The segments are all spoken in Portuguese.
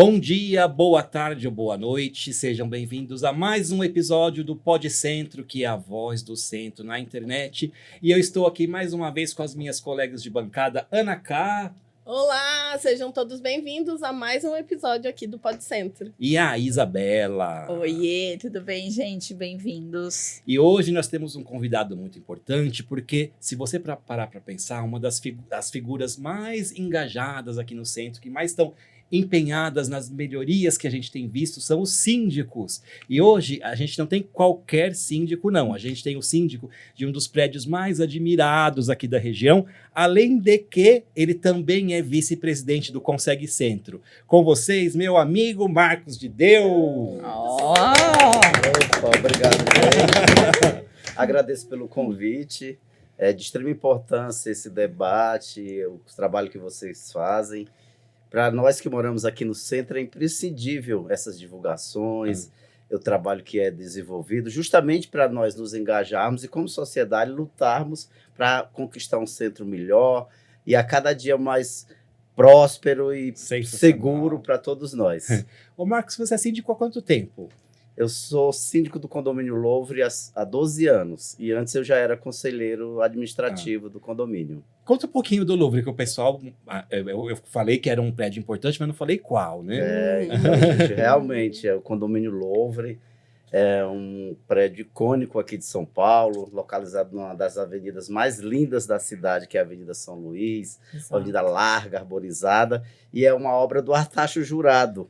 Bom dia, boa tarde ou boa noite, sejam bem-vindos a mais um episódio do Pod Centro, que é a voz do centro na internet. E eu estou aqui mais uma vez com as minhas colegas de bancada, Ana K. Olá, sejam todos bem-vindos a mais um episódio aqui do Pod Centro. E a Isabela. Oiê, tudo bem, gente? Bem-vindos. E hoje nós temos um convidado muito importante, porque se você parar para pensar, uma das figuras mais engajadas aqui no centro, que mais estão empenhadas nas melhorias que a gente tem visto, são os síndicos. E hoje a gente não tem qualquer síndico, não. A gente tem o síndico de um dos prédios mais admirados aqui da região, além de que ele também é vice-presidente do Consegue Centro. Com vocês, meu amigo Marcos de Deus. Opa, obrigado, gente. Agradeço pelo convite. É de extrema importância esse debate, o trabalho que vocês fazem. Para nós que moramos aqui no centro, é imprescindível essas divulgações, o trabalho que é desenvolvido, justamente para nós nos engajarmos e, como sociedade, lutarmos para conquistar um centro melhor e a cada dia mais próspero e seguro para todos nós. Ô Marcos, você é síndico há quanto tempo? Eu sou síndico do condomínio Louvre há 12 anos e antes eu já era conselheiro administrativo do condomínio. Conta um pouquinho do Louvre, que o pessoal... Eu falei que era um prédio importante, mas não falei qual, né? Então, gente, realmente, o condomínio Louvre é um prédio icônico aqui de São Paulo, localizado numa das avenidas mais lindas da cidade, que é a Avenida São Luís, uma avenida larga, arborizada, e é uma obra do Artacho Jurado.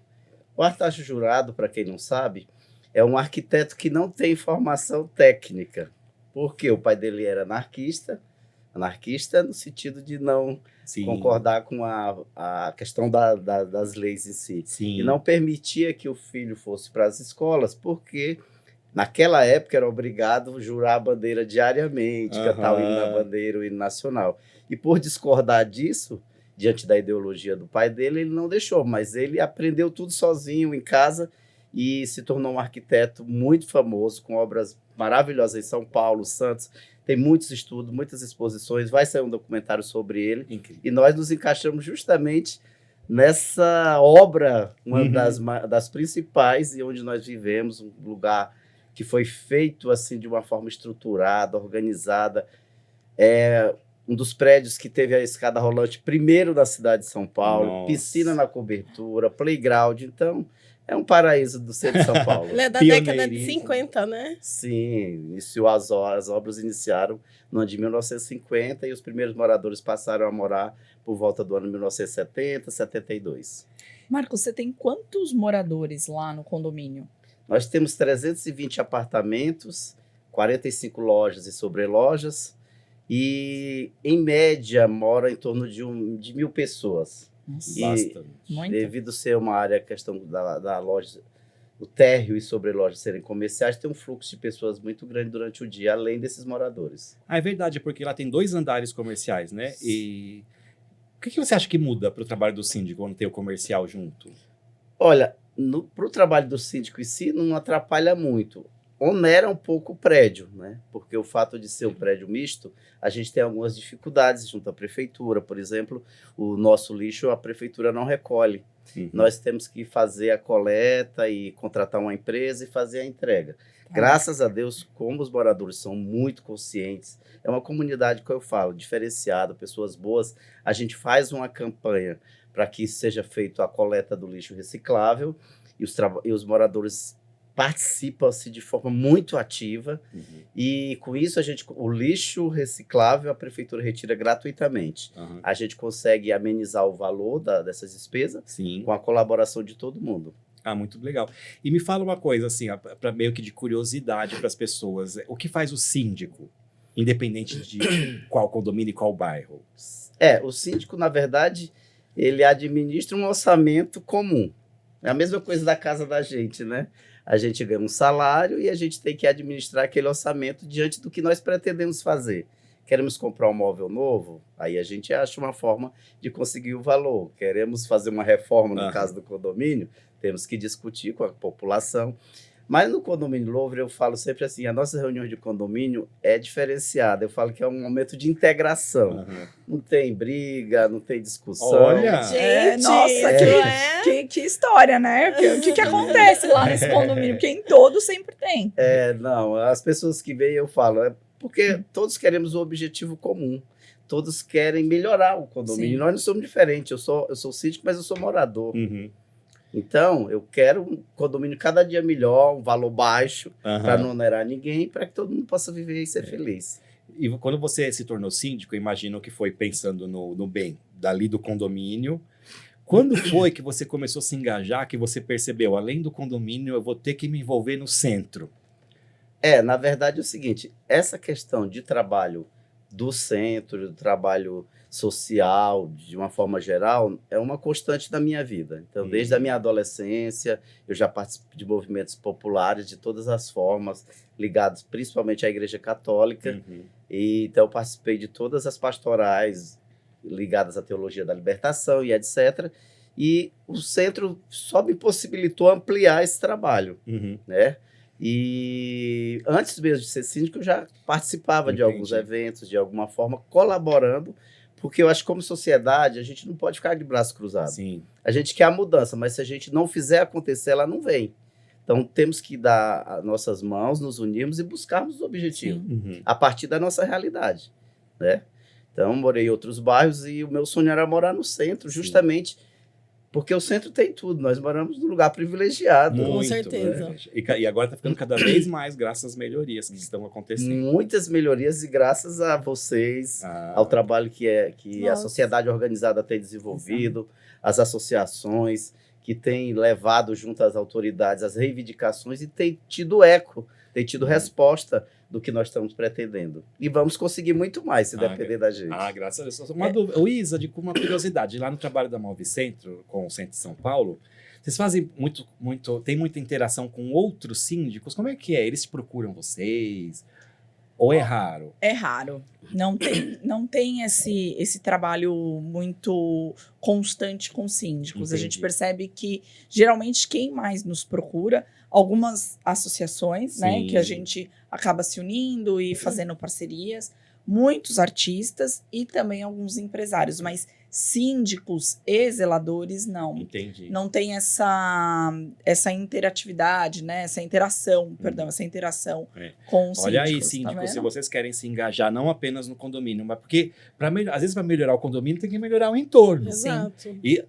O Artacho Jurado, para quem não sabe, é um arquiteto que não tem formação técnica, porque o pai dele era anarquista no sentido de não concordar com a questão das leis em si. Sim. E não permitia que o filho fosse para as escolas, porque naquela época era obrigado a jurar a bandeira diariamente, cantar o hino da bandeira, o hino nacional. E por discordar disso, diante da ideologia do pai dele, ele não deixou, mas ele aprendeu tudo sozinho em casa e se tornou um arquiteto muito famoso, com obras maravilhosas em São Paulo, Santos. Tem muitos estudos, muitas exposições, vai sair um documentário sobre ele. Incrível. E nós nos encaixamos justamente nessa obra, uma das principais, e onde nós vivemos, um lugar que foi feito assim de uma forma estruturada, organizada. É um dos prédios que teve a escada rolante primeiro da cidade de São Paulo, Nossa. Piscina na cobertura, playground, então... É um paraíso do centro de São Paulo. Ele é da década de 50, né? Sim, as obras iniciaram no ano de 1950 e os primeiros moradores passaram a morar por volta do ano 1970, 72. Marcos, você tem quantos moradores lá no condomínio? Nós temos 320 apartamentos, 45 lojas e sobrelojas e, em média, mora em torno de 1.000 pessoas. Bastante. Devido ser uma área, a questão da loja, o térreo e sobrelojas serem comerciais, tem um fluxo de pessoas muito grande durante o dia, além desses moradores. É verdade, porque lá tem 2 andares comerciais, né? E o que você acha que muda para o trabalho do síndico quando tem o comercial junto? Olha, para o trabalho do síndico em si, não atrapalha muito. Onera um pouco o prédio, né? Porque o fato de ser um prédio misto, a gente tem algumas dificuldades junto à prefeitura. Por exemplo, o nosso lixo a prefeitura não recolhe. Nós temos que fazer a coleta e contratar uma empresa e fazer a entrega. Graças a Deus, como os moradores são muito conscientes, é uma comunidade que eu falo, diferenciada, pessoas boas, a gente faz uma campanha para que seja feita a coleta do lixo reciclável e os moradores participam-se de forma muito ativa e com isso o lixo reciclável a prefeitura retira gratuitamente. A gente consegue amenizar o valor dessas despesas com a colaboração de todo mundo. Ah, muito legal. E me fala uma coisa, assim, para meio que de curiosidade para as pessoas. O que faz o síndico, independente de qual condomínio e qual bairro? O síndico, na verdade, ele administra um orçamento comum. É a mesma coisa da casa da gente, né? A gente ganha um salário e a gente tem que administrar aquele orçamento diante do que nós pretendemos fazer. Queremos comprar um móvel novo? Aí a gente acha uma forma de conseguir o valor. Queremos fazer uma reforma, no caso do condomínio? Temos que discutir com a população. Mas no condomínio Louvre, eu falo sempre assim, a nossa reunião de condomínio é diferenciada. Eu falo que é um momento de integração. Aham. Não tem briga, não tem discussão. Olha! Gente, nossa, que história, né? O que acontece lá nesse condomínio? Porque em todo sempre tem. Não, as pessoas que vêm, eu falo, é porque todos queremos um objetivo comum. Todos querem melhorar o condomínio. Sim. Nós não somos diferentes. Eu sou síndico, mas eu sou morador. Uhum. Então, eu quero um condomínio cada dia melhor, um valor baixo, Aham. para não onerar ninguém, para que todo mundo possa viver e ser feliz. E quando você se tornou síndico, eu imagino que foi pensando no bem dali do condomínio. Quando foi que você começou a se engajar, que você percebeu, além do condomínio, eu vou ter que me envolver no centro? Na verdade é o seguinte, essa questão de trabalho do centro, do trabalho social, de uma forma geral, é uma constante da minha vida. Então, desde a minha adolescência, eu já participo de movimentos populares de todas as formas, ligados principalmente à Igreja Católica. Uhum. E, então, eu participei de todas as pastorais ligadas à teologia da libertação e etc. E o centro só me possibilitou ampliar esse trabalho, Uhum. né? E antes mesmo de ser síndico, eu já participava de alguns Entendi. eventos, de alguma forma, colaborando, porque eu acho que como sociedade, a gente não pode ficar de braço cruzado. Sim. A gente quer a mudança, mas se a gente não fizer acontecer, ela não vem. Então, temos que dar as nossas mãos, nos unirmos e buscarmos os objetivos, Uhum. a partir da nossa realidade, né? Então, morei em outros bairros e o meu sonho era morar no centro, justamente porque o centro tem tudo. Nós moramos num lugar privilegiado. Com certeza. Né? E agora está ficando cada vez mais graças às melhorias que estão acontecendo. Muitas melhorias e graças a vocês, ao trabalho que a Nossa. sociedade organizada tem desenvolvido, as associações que têm levado junto às autoridades as reivindicações e tem tido eco, tem tido resposta do que nós estamos pretendendo. E vamos conseguir muito mais, se depender da gente. Graças a Deus. Uma dúvida, Isa, uma curiosidade, lá no trabalho da Move Centro, com o Centro de São Paulo, vocês fazem tem muita interação com outros síndicos? Como é que é? Eles procuram vocês? Ou é raro? É raro. Não tem esse trabalho muito constante com síndicos. A gente Entendi. percebe que, geralmente, quem mais nos procura, algumas associações, né, Sim. que a gente acaba se unindo e fazendo parcerias, muitos artistas e também alguns empresários, mas síndicos e zeladores, não. Entendi. Não tem essa interatividade, né? Essa interação É. com os Olha aí, síndicos, síndico, tá se vendo? vocês querem se engajar não apenas no condomínio, mas porque, às vezes, para melhorar o condomínio, tem que melhorar o entorno. Exato. E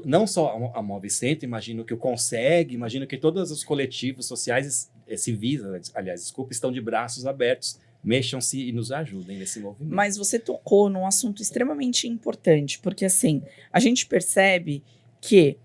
não só a Move Centro, imagino que o Consegue, imagino que todos os coletivos sociais, civis, aliás, desculpa, estão de braços abertos. Mexam-se e nos ajudem nesse movimento. Mas você tocou num assunto extremamente importante, porque assim, a gente percebe que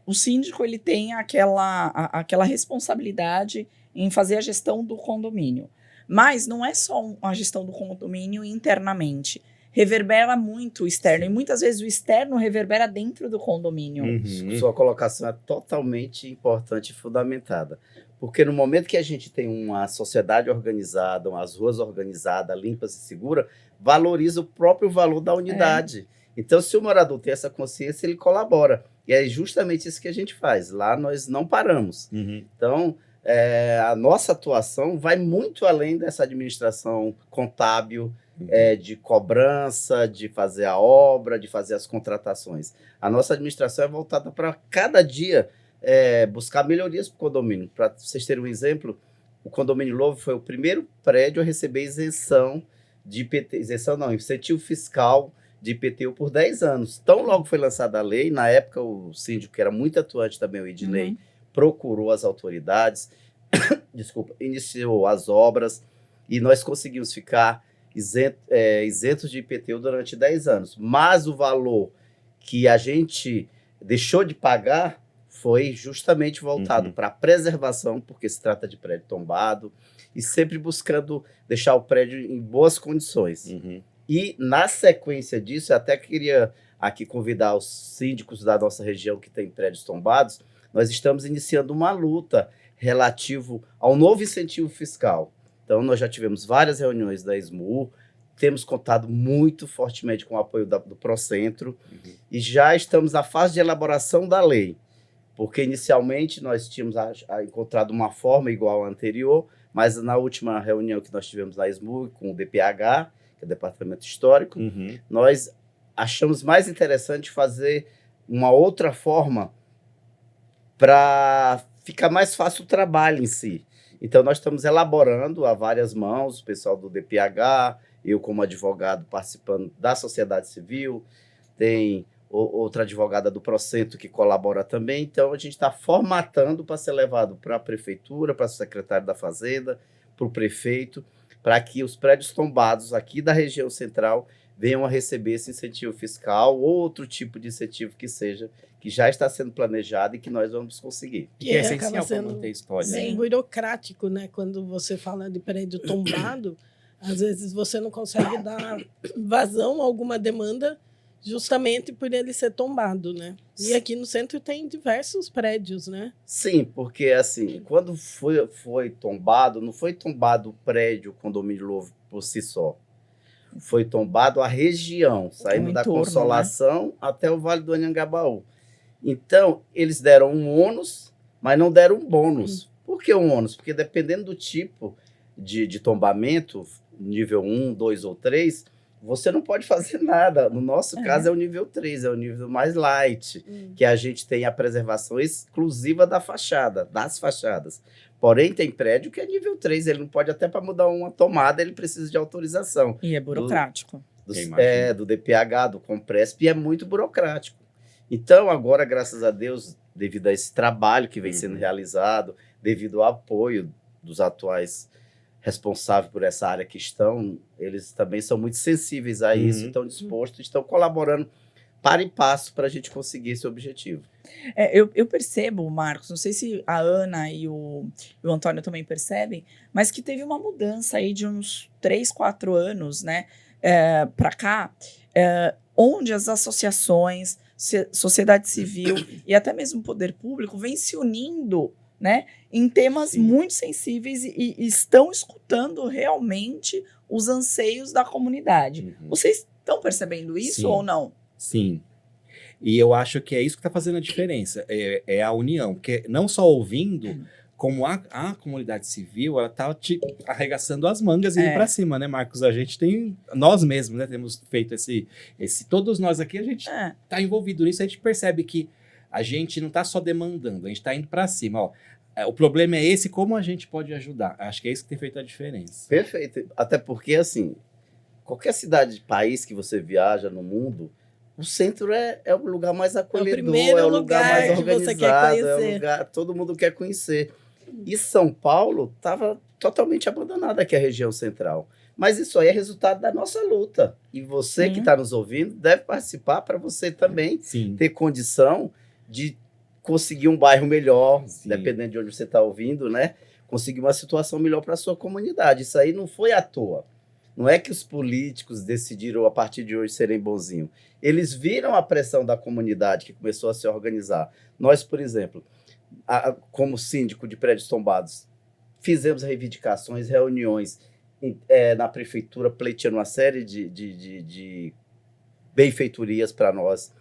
o síndico ele tem aquela responsabilidade em fazer a gestão do condomínio. Mas não é só a gestão do condomínio internamente. Reverbera muito o externo. E muitas vezes o externo reverbera dentro do condomínio. Uhum. Sua colocação é totalmente importante e fundamentada. Porque no momento que a gente tem uma sociedade organizada, umas ruas organizadas, limpas e seguras, valoriza o próprio valor da unidade. Então, se o morador tem essa consciência, ele colabora. E é justamente isso que a gente faz. Lá nós não paramos. Uhum. Então, a nossa atuação vai muito além dessa administração contábil, de cobrança, de fazer a obra, de fazer as contratações. A nossa administração é voltada para cada dia buscar melhorias para o condomínio. Para vocês terem um exemplo, o condomínio Louvre foi o primeiro prédio a receber isenção de IPT, incentivo fiscal de IPTU por 10 anos. Então, logo foi lançada a lei, na época o síndico, que era muito atuante também, o Ednei, procurou as autoridades, iniciou as obras e nós conseguimos ficar isentos de IPTU durante 10 anos. Mas o valor que a gente deixou de pagar foi justamente voltado para a preservação, porque se trata de prédio tombado, e sempre buscando deixar o prédio em boas condições. Uhum. E, na sequência disso, eu até queria aqui convidar os síndicos da nossa região que tem prédios tombados, nós estamos iniciando uma luta relativo ao novo incentivo fiscal. Então, nós já tivemos várias reuniões da SMUR, temos contado muito fortemente com o apoio do Procentro, e já estamos na fase de elaboração da lei. Porque inicialmente nós tínhamos encontrado uma forma igual à anterior, mas na última reunião que nós tivemos na SMUG com o DPH, que é o Departamento Histórico, nós achamos mais interessante fazer uma outra forma para ficar mais fácil o trabalho em si. Então, nós estamos elaborando a várias mãos, o pessoal do DPH, eu como advogado participando da sociedade civil, tem outra advogada do Procentro que colabora também. Então, a gente está formatando para ser levado para a prefeitura, para o secretário da Fazenda, para o prefeito, para que os prédios tombados aqui da região central venham a receber esse incentivo fiscal ou outro tipo de incentivo que seja, que já está sendo planejado e que nós vamos conseguir. Que é acaba essencial para sendo manter a história. bem Né? burocrático, né? Quando você fala de prédio tombado, às vezes você não consegue dar vazão a alguma demanda justamente por ele ser tombado, né? E aqui no centro tem diversos prédios, né? Sim, porque assim, quando foi tombado, não foi tombado o prédio, o condomínio novo por si só. Foi tombado a região, saindo da entorno, Consolação até o Vale do Anhangabaú. Então, eles deram um ônus, mas não deram um bônus. Por que um ônus? Porque dependendo do tipo de tombamento, nível 1, 2 ou 3, você não pode fazer nada. No nosso caso, é o nível 3, é o nível mais light, que a gente tem a preservação exclusiva da fachada, das fachadas. Porém, tem prédio que é nível 3, ele não pode, até para mudar uma tomada, ele precisa de autorização. E é burocrático. Do DPH, do Compresp, e é muito burocrático. Então, agora, graças a Deus, devido a esse trabalho que vem sendo realizado, devido ao apoio dos atuais responsáveis por essa área que estão, eles também são muito sensíveis a isso, estão dispostos, estão colaborando para e passo para a gente conseguir esse objetivo. Eu percebo, Marcos, não sei se a Ana e o Antônio também percebem, mas que teve uma mudança aí de uns 3, 4 anos, né, para cá, onde as associações, sociedade civil e até mesmo o poder público vem se unindo, né, em temas muito sensíveis e estão escutando realmente os anseios da comunidade. Vocês estão percebendo isso ou não? Sim. E eu acho que é isso que está fazendo a diferença, é a união, porque não só ouvindo, como a comunidade civil, ela está arregaçando as mangas e indo para cima, né, Marcos? A gente tem, nós mesmos, né, temos feito todos nós aqui, a gente está envolvido nisso, a gente percebe que a gente não está só demandando, a gente está indo para cima, ó. O problema é esse, como a gente pode ajudar? Acho que é isso que tem feito a diferença. Perfeito, até porque, assim, qualquer cidade, país que você viaja no mundo, o centro é o lugar mais acolhedor, é o lugar mais organizado, é o lugar todo mundo quer conhecer. E São Paulo estava totalmente abandonada aqui, a região central. Mas isso aí é resultado da nossa luta. E você que está nos ouvindo deve participar para você também ter condição de conseguir um bairro melhor, dependendo de onde você está ouvindo, né? Conseguir uma situação melhor para a sua comunidade. Isso aí não foi à toa. Não é que os políticos decidiram, a partir de hoje, serem bonzinhos. Eles viram a pressão da comunidade que começou a se organizar. Nós, por exemplo, como síndico de prédios tombados, fizemos reivindicações, reuniões na prefeitura, pleiteando uma série de benfeitorias para nós.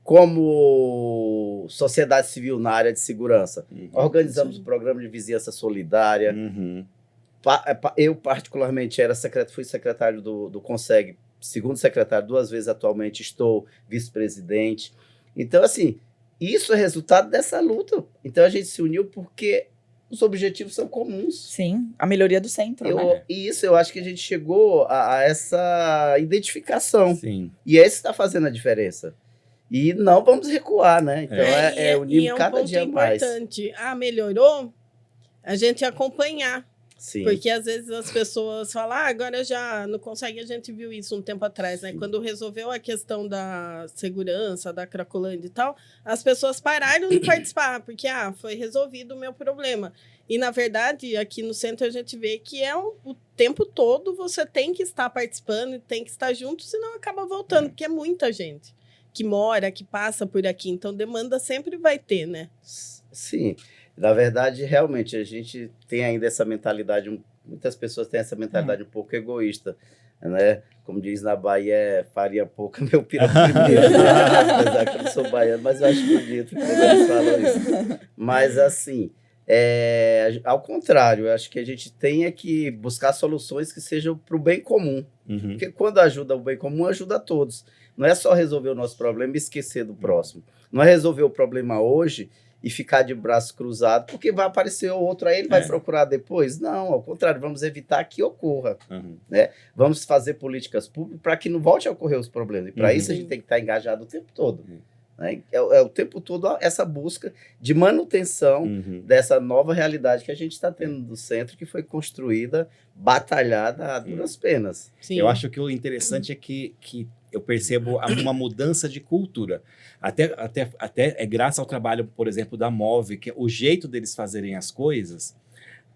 Como sociedade civil na área de segurança, organizamos o programa de vizinhança solidária. Eu, particularmente, fui secretário do CONSEG, segundo secretário 2 vezes atualmente, estou vice-presidente. Então, assim, isso é resultado dessa luta. Então, a gente se uniu porque os objetivos são comuns. Sim, a melhoria do centro, né? E isso, eu acho que a gente chegou a essa identificação. Sim. E esse está fazendo a diferença. E não vamos recuar, né? Então, unir cada dia mais. É um ponto importante. Melhorou? A gente acompanhar. Sim. Porque às vezes as pessoas falam, agora já não consegue, a gente viu isso um tempo atrás, né? Quando resolveu a questão da segurança, da Cracolândia e tal, as pessoas pararam de participar, porque foi resolvido o meu problema. E, na verdade, aqui no centro a gente vê que o tempo todo você tem que estar participando, tem que estar junto, senão acaba voltando, porque é muita gente que mora, que passa por aqui. Então, demanda sempre vai ter, né? Sim. Na verdade, realmente, a gente tem ainda essa mentalidade, muitas pessoas têm essa mentalidade um pouco egoísta. né? Como diz na Bahia, farinha pouca, meu pira primeiro. Né? Apesar que eu não sou baiano, mas eu acho bonito quando eles falam isso. Mas, assim, ao contrário, eu acho que a gente tem que buscar soluções que sejam para o bem comum. Uhum. Porque quando ajuda o bem comum, ajuda a todos. Não é só resolver o nosso problema e esquecer do próximo. Não é resolver o problema hoje e ficar de braço cruzado, porque vai aparecer outro, aí ele vai procurar depois. Não, ao contrário, vamos evitar que ocorra. Uhum. Né? Vamos fazer políticas públicas para que não volte a ocorrer os problemas. E para isso a gente tem que estar engajado o tempo todo. Né? É o tempo todo essa busca de manutenção dessa nova realidade que a gente está tendo do centro, que foi construída, batalhada a duras penas. Sim. Eu acho que o interessante é que eu percebo uma mudança de cultura. Até é graças ao trabalho, por exemplo, da MOVE, que o jeito deles fazerem as coisas,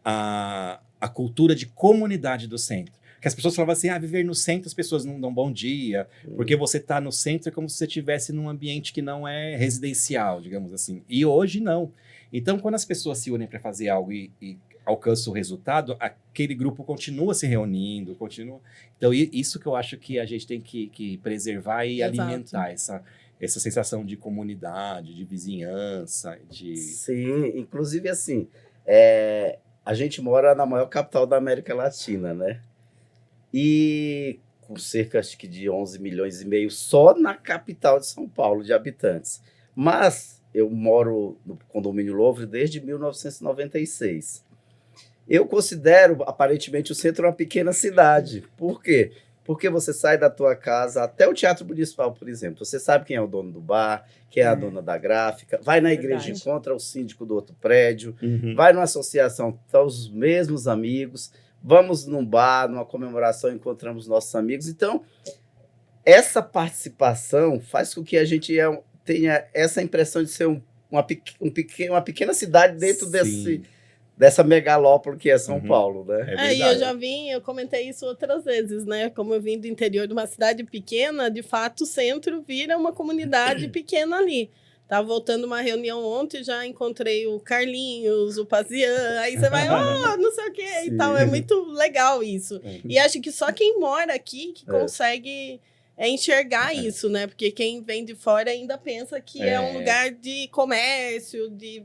a cultura de comunidade do centro. Que as pessoas falavam assim, viver no centro as pessoas não dão bom dia, porque você está no centro é como se você estivesse num ambiente que não é residencial, digamos assim. E hoje não. Então, quando as pessoas se unem para fazer algo e alcançam o resultado, aquele grupo continua se reunindo, continua... Então, isso que eu acho que a gente tem que preservar e alimentar essa sensação de comunidade, de vizinhança, de... Sim, inclusive assim, a gente mora na maior capital da América Latina, né? E com cerca, acho que de 11 milhões e meio só na capital de São Paulo de habitantes. Mas eu moro no condomínio Louvre desde 1996. Eu considero, aparentemente, o centro uma pequena cidade. Por quê? Porque você sai da tua casa até o Teatro Municipal, por exemplo. Você sabe quem é o dono do bar, quem é a dona da gráfica, vai na igreja, encontra o síndico do outro prédio, vai numa associação, estão os mesmos amigos, vamos num bar, numa comemoração, encontramos nossos amigos. Então, essa participação faz com que a gente tenha essa impressão de ser uma pequena cidade dentro dessa megalópole que é São Paulo, né? E eu comentei isso outras vezes, né? Como eu vim do interior de uma cidade pequena, de fato o centro vira uma comunidade pequena ali. Tava voltando uma reunião ontem, já encontrei o Carlinhos, o Pazian, aí você vai, não sei o quê e tal. É muito legal isso. E acho que só quem mora aqui que consegue enxergar isso, né? Porque quem vem de fora ainda pensa que é um lugar de comércio, de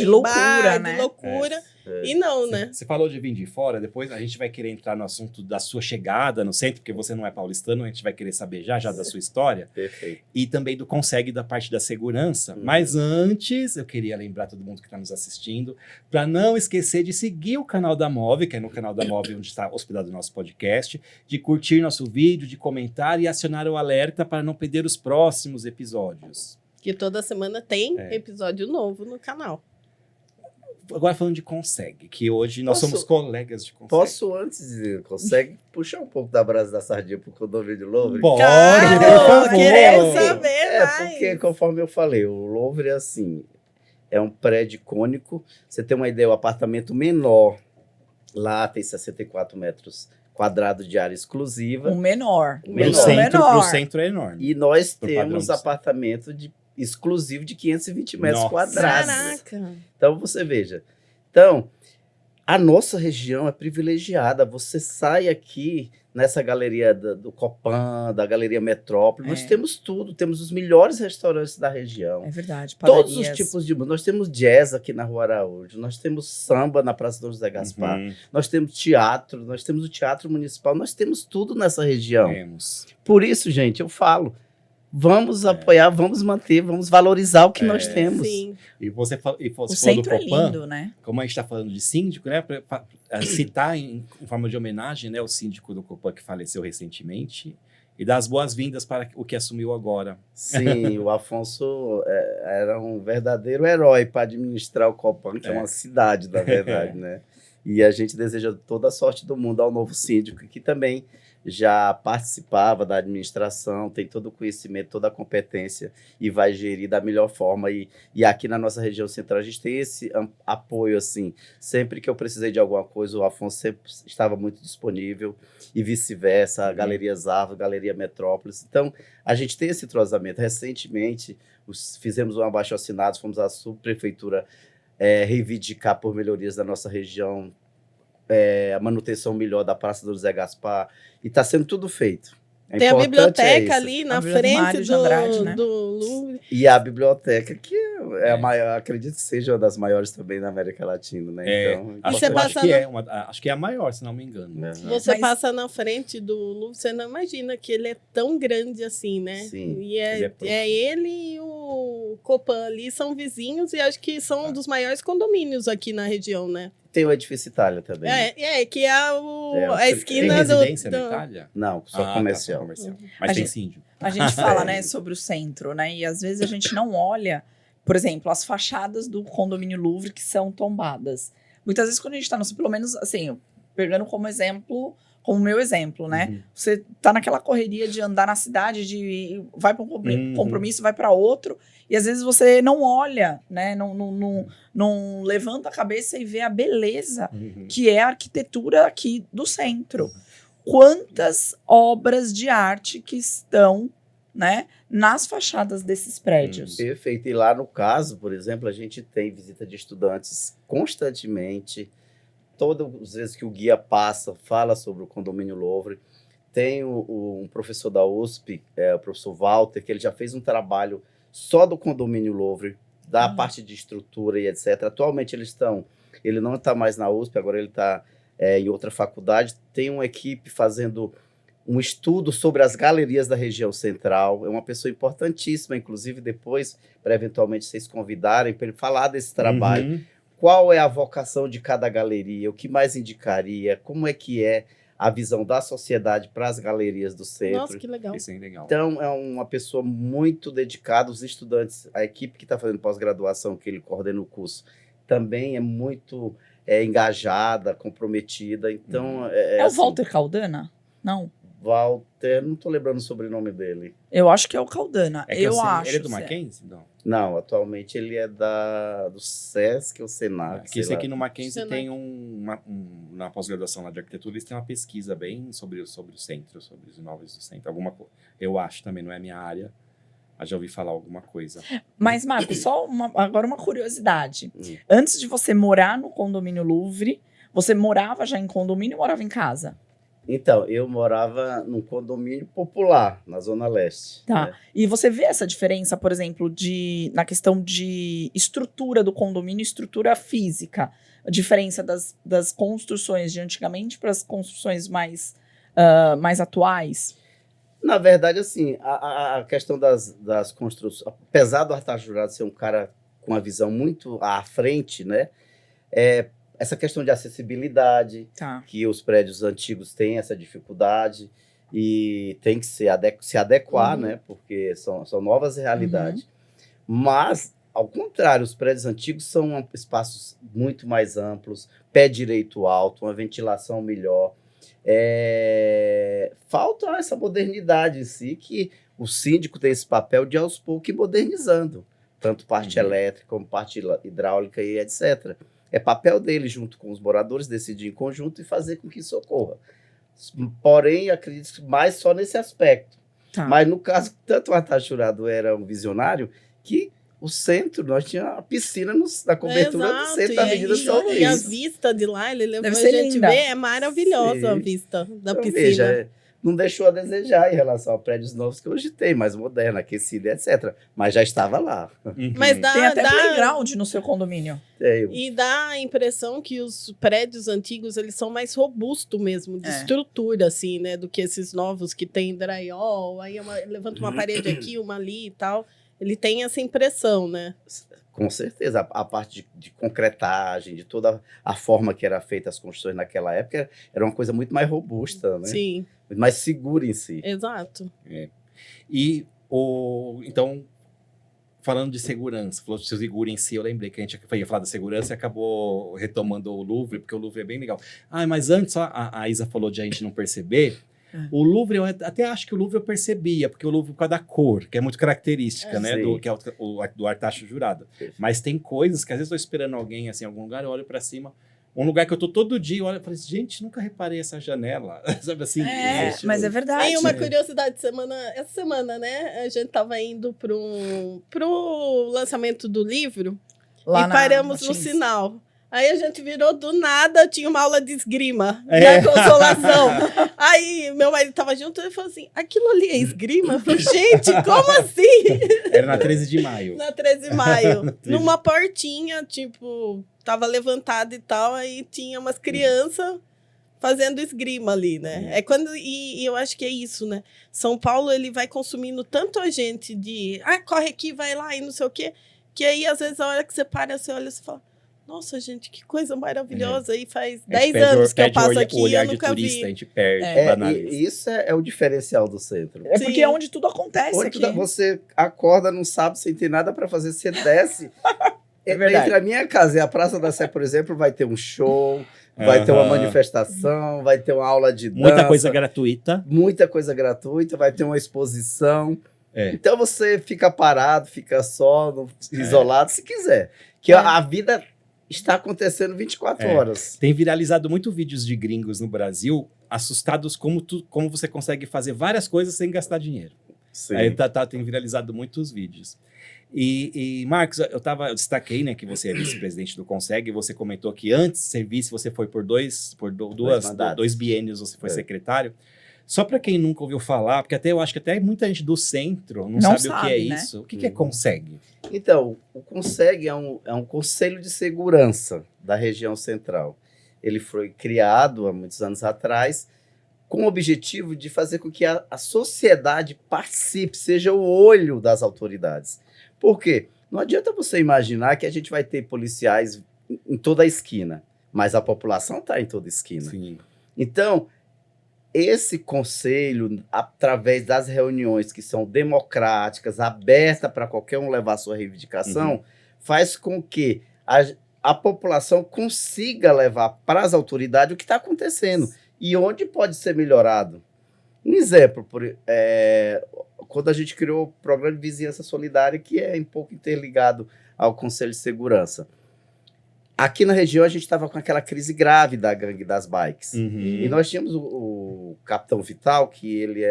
loucura, bar, né? De loucura. E não, né? Você falou de vir de fora, depois a gente vai querer entrar no assunto da sua chegada no centro, porque você não é paulistano, a gente vai querer saber já da sua história. Perfeito. E também do Consegue, da parte da segurança. Mas antes, eu queria lembrar todo mundo que está nos assistindo, para não esquecer de seguir o canal da MOVE, que é no canal da MOVE onde está hospedado o nosso podcast, de curtir nosso vídeo, de comentar e acionar o alerta para não perder os próximos episódios. Que toda semana tem episódio novo no canal. Agora falando de Consegue, que hoje nós somos colegas de Consegue. Posso, antes de Consegue, puxar um pouco da brasa da sardinha pro condomínio de Louvre? Pode, queremos saber mais. Porque, conforme eu falei, o Louvre, assim, é um prédio icônico. Você tem uma ideia, o apartamento menor lá tem 64 metros quadrados de área exclusiva. O menor. Pro centro é enorme. E nós temos apartamento exclusivo de 520 metros quadrados. Caraca! Então, você veja. Então, a nossa região é privilegiada. Você sai aqui nessa galeria do Copan, da Galeria Metrópole, nós temos tudo. Temos os melhores restaurantes da região. É verdade. Padarias. Todos os tipos de música. Nós temos jazz aqui na Rua Araújo, nós temos samba na Praça Dom José Gaspar, nós temos teatro, nós temos o Teatro Municipal, nós temos tudo nessa região. Por isso, gente, eu falo, vamos apoiar, vamos manter, vamos valorizar o que nós temos. Sim. E você falou do centro Copan, é lindo, né? Como a gente está falando de síndico, né? Pra citar em forma de homenagem, né, o síndico do Copan que faleceu recentemente e dar as boas-vindas para o que assumiu agora. Sim, o Afonso era um verdadeiro herói para administrar o Copan, que é uma cidade, na verdade, né? E a gente deseja toda a sorte do mundo ao novo síndico, que também já participava da administração, tem todo o conhecimento, toda a competência e vai gerir da melhor forma. E aqui na nossa região central a gente tem esse apoio, assim. Sempre que eu precisei de alguma coisa, o Afonso sempre estava muito disponível e vice-versa, a Galeria Zarvo, Galeria Metrópolis. Então, a gente tem esse entrosamento. Recentemente, fizemos um abaixo-assinado, fomos à subprefeitura reivindicar por melhorias da nossa região, a manutenção melhor da Praça do José Gaspar, e está sendo tudo feito. Tem a Importante biblioteca isso. ali na A Biblioteca frente Mário de Andrade, né? do Louvre. E a biblioteca, que é a maior, acredito que seja uma das maiores também na América Latina, né? Então, Acho, você eu acho passa que na- acho que é a maior, se não me engano. Você Mas- passa na frente do Louvre, você não imagina que ele é tão grande assim, né? Sim, E ele é profundo. ele e o Copan ali são vizinhos e acho que são um dos maiores condomínios aqui na região, né? tem o Edifício Itália também. né? Que é a Tem esquina residência do... na Itália? Não, só Tá, comercial. só comercial. A Mas tem gente- síndio. A gente fala, né, sobre o centro, né? E às vezes a gente não olha, por exemplo, as fachadas do condomínio Louvre que são tombadas. Muitas vezes quando a gente está pelo menos assim, pegando como exemplo, como meu exemplo, né? Uhum. Você tá naquela correria de andar na cidade, de vai para um compromisso, vai para outro, e às vezes você não olha, né? Não levanta a cabeça e vê a beleza Uhum. que é a arquitetura aqui do centro. Quantas obras de arte que estão, né, nas fachadas desses prédios. Perfeito. E lá no caso, por exemplo, a gente tem visita de estudantes constantemente. Todas as vezes que o guia passa, fala sobre o condomínio Louvre. Tem um professor da USP, o professor Walter, que ele já fez um trabalho só do condomínio Louvre, da parte de estrutura e etc. Atualmente ele não está mais na USP, agora ele está em outra faculdade. Tem uma equipe fazendo um estudo sobre as galerias da região central. É uma pessoa importantíssima, inclusive depois, para eventualmente vocês convidarem, para ele falar desse trabalho. Uhum. Qual é a vocação de cada galeria, o que mais indicaria, como é a visão da sociedade para as galerias do centro. Nossa, que legal. Isso é legal. Então, é uma pessoa muito dedicada, os estudantes, a equipe que está fazendo pós-graduação, que ele coordena o curso, também é muito engajada, comprometida. Então, É o assim, Walter Caldana? Não. Walter, não estou lembrando o sobrenome dele. Eu acho que é o Caldana. É que eu sei, acho. ele é do Sé. Mackenzie? Não. Não, atualmente ele é do SESC ou Senac. Porque sei esse lá. aqui no Mackenzie Senac. tem na pós-graduação lá de arquitetura, eles têm uma pesquisa bem sobre o centro, sobre os imóveis do centro. Eu acho também, não é minha área, mas já ouvi falar alguma coisa. Mas, Marcos, só agora uma curiosidade. Hum. Antes de você morar no condomínio Louvre, você morava já em condomínio ou morava em casa? Então, eu morava num condomínio popular, na Zona Leste. Tá. né? E você vê essa diferença, por exemplo, na questão de estrutura do condomínio, estrutura física, a diferença das construções de antigamente para as construções mais atuais? Na verdade, assim, a questão das construções, apesar do Artaxo Jurado ser um cara com uma visão muito à frente, né? Essa questão de acessibilidade, Tá. que os prédios antigos têm essa dificuldade e tem que se adequar, Uhum. né? Porque são novas realidades. Mas, ao contrário, os prédios antigos são espaços muito mais amplos, pé direito alto, uma ventilação melhor. Falta essa modernidade em si, que o síndico tem esse papel de aos poucos ir modernizando, tanto parte elétrica como parte hidráulica e etc. É papel dele, junto com os moradores, decidir em conjunto e fazer com que isso ocorra. Porém, acredito que mais só nesse aspecto. Tá. Mas no caso, tanto o Artaxo Jurado era um visionário, que o centro, nós tínhamos a piscina na cobertura do Exato, centro da Avenida São e a Luís. vista de lá, ele levou Deve a ser gente linda. ver, é maravilhosa a Sim. vista da Então, piscina. veja, não deixou a desejar em relação a prédios novos que hoje tem, mais moderno, aquecido, etc. Mas já estava lá. Uhum. Mas dá, Tem até dá- playground no seu condomínio. e dá a impressão que os prédios antigos, eles são mais robustos mesmo, de estrutura, assim, né? Do que esses novos que tem drywall, aí levanta uma parede aqui, uma ali e tal. Ele tem essa impressão, né? Com certeza, a parte de concretagem, de toda a forma que era feita as construções naquela época, era uma coisa muito mais robusta, né? Sim, Muito mais segura em si. exato. E então, falando de segurança, falou de seguro em si, eu lembrei que a gente ia falar da segurança e acabou retomando o Louvre, porque o Louvre é bem legal. Mas antes, a Isa falou de a gente não perceber. O Louvre, eu até acho que o Louvre eu percebia, porque o Louvre por causa da cor, que é muito característica, né? Sim. Que é do Artaxo Jurado. Perfeito. Mas tem coisas que às vezes eu estou esperando alguém assim, em algum lugar, eu olho para cima. Um lugar que eu tô todo dia, eu olho e falo assim, gente, nunca reparei essa janela. Sabe assim? Mas é verdade. Tem uma curiosidade essa semana, né? A gente tava indo pro lançamento do livro Lá e paramos na no Teams. sinal. Aí a gente virou do nada, tinha uma aula de esgrima na Consolação. Aí meu marido tava junto e falou assim: aquilo ali é esgrima? Eu falei, gente, como assim? Era na 13 de maio. Na 13 de maio. Numa portinha, tipo, tava levantada e tal, aí tinha umas crianças fazendo esgrima ali, né? É quando, e eu acho que é isso, né? São Paulo, ele vai consumindo tanto a gente de, corre aqui, vai lá e não sei o quê, que aí, às vezes, a hora que você para, você olha e fala, nossa, gente, que coisa maravilhosa. Aí faz 10 anos que eu passo aqui e eu nunca vi. A gente perde. E isso é o diferencial do centro. É porque é onde tudo acontece Onde aqui. você acorda num sábado sem ter nada para fazer, você desce. verdade. Entre a minha casa e a Praça da Sé, por exemplo, vai ter um show, vai ter uma manifestação, vai ter uma aula de dança. Muita coisa gratuita. Muita coisa gratuita, vai ter uma exposição. É. Então você fica parado, fica só, isolado, se quiser. Que a vida está acontecendo 24 horas. Tem viralizado muito vídeos de gringos no Brasil, assustados como você consegue fazer várias coisas sem gastar dinheiro. Sim. Aí tem viralizado muitos vídeos. E Marcos, eu destaquei, né, que você é vice-presidente do Conseg, você comentou que antes de ser vice, você foi por dois biênios, você foi secretário. Só para quem nunca ouviu falar, porque eu acho que até muita gente do centro não sabe o que é, né? Isso. O que é Conseg? Então, o Conseg é um conselho de segurança da região central. Ele foi criado há muitos anos atrás com o objetivo de fazer com que a sociedade participe, seja o olho das autoridades. Por quê? Não adianta você imaginar que a gente vai ter policiais em toda a esquina, mas a população está em toda a esquina. Sim. Então, esse conselho, através das reuniões que são democráticas, abertas para qualquer um levar sua reivindicação, faz com que a população consiga levar para as autoridades o que está acontecendo e onde pode ser melhorado. Um exemplo, quando a gente criou o Programa de Vizinhança Solidária, que é um pouco interligado ao Conselho de Segurança. Aqui na região a gente estava com aquela crise grave da gangue das bikes. E nós tínhamos o Capitão Vital, que ele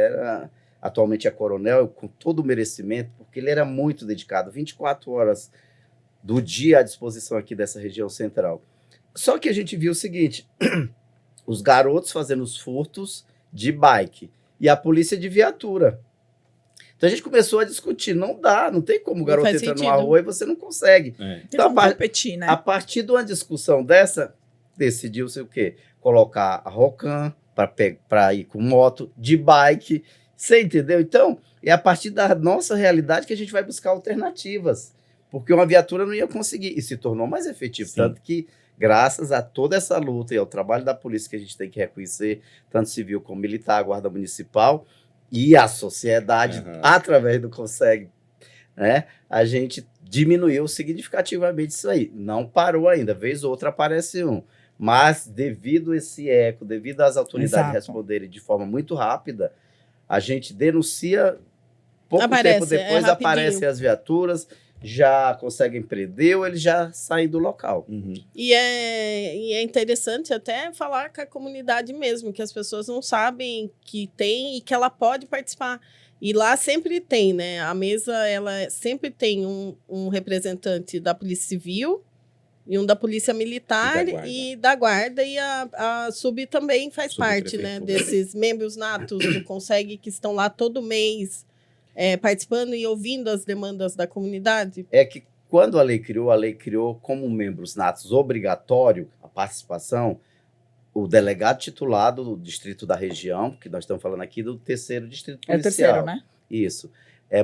atualmente é coronel, com todo o merecimento, porque ele era muito dedicado, 24 horas do dia à disposição aqui dessa região central. Só que a gente viu o seguinte, os garotos fazendo os furtos de bike e a polícia de viatura. Então a gente começou a discutir, não tem como o garoto entrar numa rua e você não consegue. Então, competir, né? A partir de uma discussão dessa, decidiu-se o quê? Colocar a Rocan para ir com moto, de bike, você entendeu? Então, é a partir da nossa realidade que a gente vai buscar alternativas, porque uma viatura não ia conseguir, e se tornou mais efetivo, tanto que graças a toda essa luta e ao trabalho da polícia que a gente tem que reconhecer, tanto civil como militar, a guarda municipal, e a sociedade, através do Conseg, né, a gente diminuiu significativamente isso aí. Não parou ainda, vez ou outra aparece um. Mas devido a esse eco, devido às autoridades responderem de forma muito rápida, a gente denuncia, pouco tempo depois aparecem as viaturas, já conseguem prender ou eles já saem do local. E é interessante até falar com a comunidade mesmo, que as pessoas não sabem que tem e que ela pode participar. E lá sempre tem, né? A mesa, ela sempre tem um representante da Polícia Civil e um da Polícia Militar e da Guarda. E a Sub também faz parte, né? Desses membros natos do Conseg que estão lá todo mês, participando e ouvindo as demandas da comunidade? É que quando a lei criou como membros natos obrigatório a participação, o delegado titular do distrito da região, que nós estamos falando aqui do 3º distrito policial. É o terceiro, né? Isso.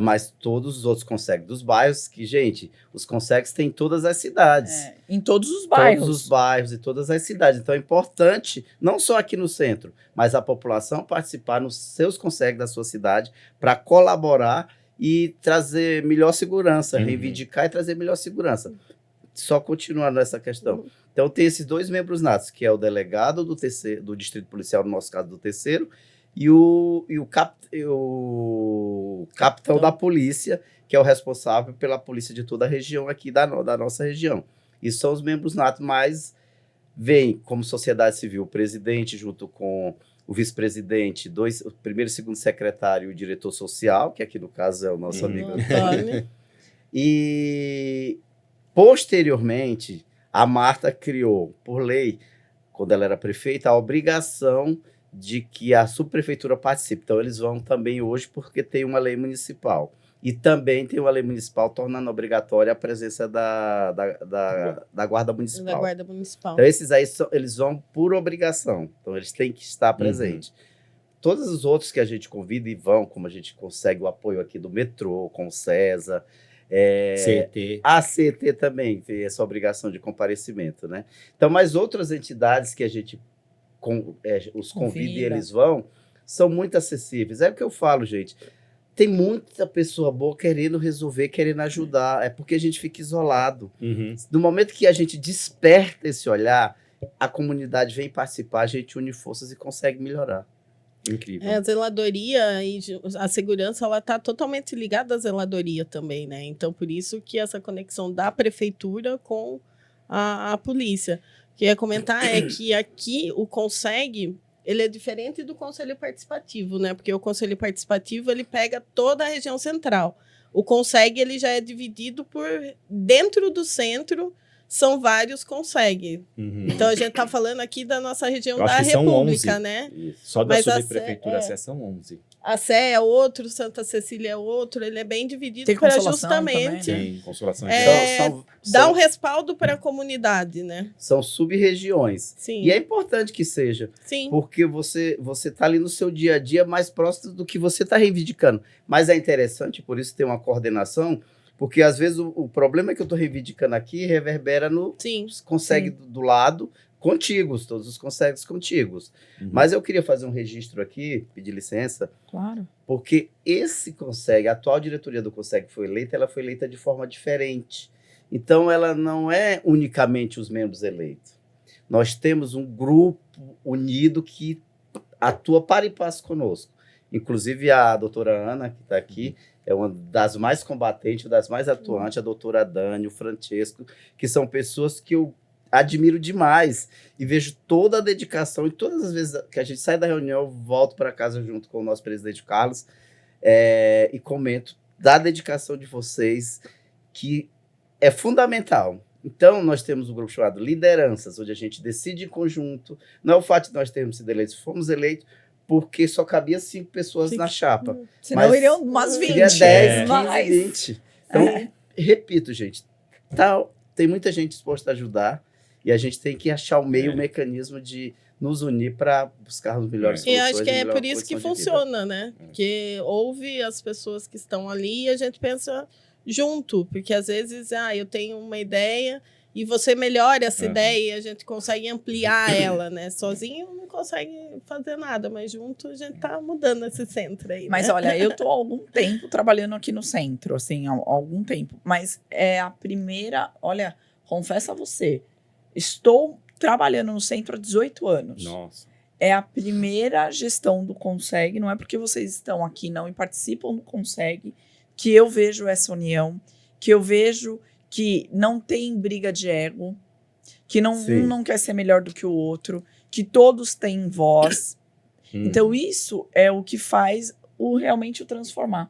Mas todos os outros Conseg dos bairros, que, gente, os Consegs têm em todas as cidades. Em todos os bairros. Todos os bairros e todas as cidades. Então é importante, não só aqui no centro, mas a população participar nos seus Conseg da sua cidade para colaborar e trazer melhor segurança, reivindicar e trazer melhor segurança. Só continuando essa questão. Então tem esses 2 membros natos, que é o delegado do Distrito Policial, no nosso caso do 3º, e o capitão da polícia, que é o responsável pela polícia de toda a região aqui da nossa região. E são os membros natos, mas vem como sociedade civil o presidente junto com o vice-presidente, o primeiro e segundo secretário e o diretor social, que aqui no caso é o nosso amigo Antônio. E posteriormente A Marta criou, por lei, quando ela era prefeita, a obrigação de que a subprefeitura participe. Então, eles vão também hoje porque tem uma lei municipal. E também tem uma lei municipal tornando obrigatória a presença da Guarda Da Municipal. Guarda Municipal. Então, esses aí, eles vão por obrigação. Então, eles têm que estar presentes. Todos os outros que a gente convida e vão, como a gente consegue o apoio aqui do metrô, com o César, CET. a CET também tem essa obrigação de comparecimento, né? Então, mas outras entidades que a gente os convida e Convida. eles vão, são muito acessíveis. É o que eu falo, gente. Tem muita pessoa boa querendo resolver, querendo ajudar. É porque a gente fica isolado. Uhum. No momento que a gente desperta esse olhar, a comunidade vem participar, a gente une forças e consegue melhorar. Incrível. A zeladoria e a segurança, ela está totalmente ligada à zeladoria também, né? Então, por isso que essa conexão da prefeitura com a polícia. O que eu ia comentar é que aqui o CONSEG, ele é diferente do Conselho Participativo, né? Porque o Conselho Participativo, ele pega toda a região central. O CONSEG, ele já é dividido por... Dentro do centro, são vários CONSEG. Uhum. Então, a gente está falando aqui da nossa região Eu acho da que são República, 11. né? Isso. Só da Mas a subprefeitura Sé- são 11. A Sé é outro, Santa Cecília é outro. Ele é bem dividido Tem para Consolação justamente também, né? Tem Consolação É, São, dar um são, respaldo para a comunidade, né? são sub-regiões. Sim, E é importante que seja, sim. porque você está ali no seu dia a dia mais próximo do que você está reivindicando. Mas é interessante, por isso ter uma coordenação, porque às vezes o problema que eu estou reivindicando aqui reverbera no Sim. consegue do lado contíguos, todos os consegues contíguos. Uhum. Mas eu queria fazer um registro aqui, pedir licença, Claro. porque esse CONSEG, a atual diretoria do CONSEG que foi eleita, ela foi eleita de forma diferente. Então, ela não é unicamente os membros eleitos. Nós temos um grupo unido que atua para e passo conosco. Inclusive, a doutora Ana, que está aqui, é uma das mais combatentes, das mais atuantes, a doutora Dani, o Francesco, que são pessoas que eu admiro demais e vejo toda a dedicação. E todas as vezes que a gente sai da reunião, eu volto para casa junto com o nosso presidente Carlos e comento da dedicação de vocês, que é fundamental. Então, nós temos um grupo chamado Lideranças, onde a gente decide em conjunto. Não é o fato de nós termos sido eleitos, fomos eleitos porque só cabia 5 pessoas na chapa. Senão Mas iriam umas 20. Seria 10, 15, mais. 20. Então, repito, gente, tem muita gente disposta a ajudar e a gente tem que achar o meio, o mecanismo de nos unir para buscar os melhores E soluções. acho que e é melhor por isso que condição de vida. funciona, né? Porque ouve as pessoas que estão ali e a gente pensa junto. Porque às vezes, eu tenho uma ideia e você melhora essa ideia e a gente consegue ampliar ela, né? Sozinho não consegue fazer nada, mas junto a gente tá mudando esse centro aí, Mas né? olha, eu tô há algum tempo trabalhando aqui no centro, assim, há algum tempo. Mas é a primeira, olha, confesso a você, estou trabalhando no centro há 18 anos. Nossa. É a primeira gestão do CONSEG, não é porque vocês estão aqui não e participam do CONSEG que eu vejo essa união, que eu vejo que não tem briga de ego, que um não quer ser melhor do que o outro, que todos têm voz. Então, isso é o que faz realmente o transformar.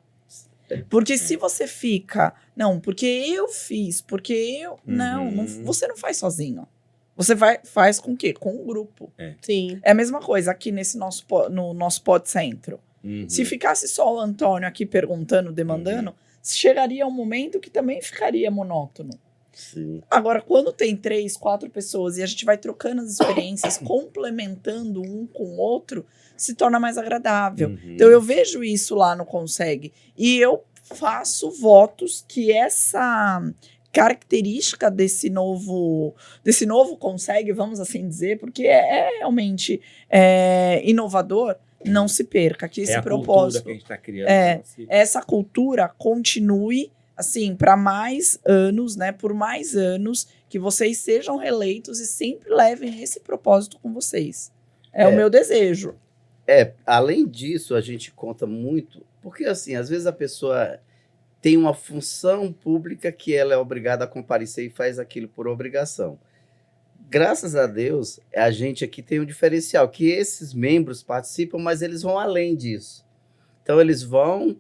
Porque se você fica, não, porque eu fiz, porque eu... Não, você não faz sozinho. Você faz com o quê? Com um grupo. Sim. É a mesma coisa aqui no nosso pod centro. Se ficasse só o Antônio aqui perguntando, demandando, chegaria um momento que também ficaria monótono. Sim. Agora, quando tem 3, 4 pessoas e a gente vai trocando as experiências, complementando um com o outro, se torna mais agradável. Então, eu vejo isso lá no CONSEG. E eu faço votos que essa característica desse novo CONSEG, vamos assim dizer, porque é realmente inovador, não se perca. Que esse a propósito, cultura que a gente está criando. essa cultura continue assim, para mais anos, né? Por mais anos que vocês sejam reeleitos e sempre levem esse propósito com vocês. É o meu desejo. Além disso, a gente conta muito, porque assim, às vezes a pessoa tem uma função pública que ela é obrigada a comparecer e faz aquilo por obrigação. Graças a Deus, a gente aqui tem um diferencial, que esses membros participam, mas eles vão além disso. Então, eles vão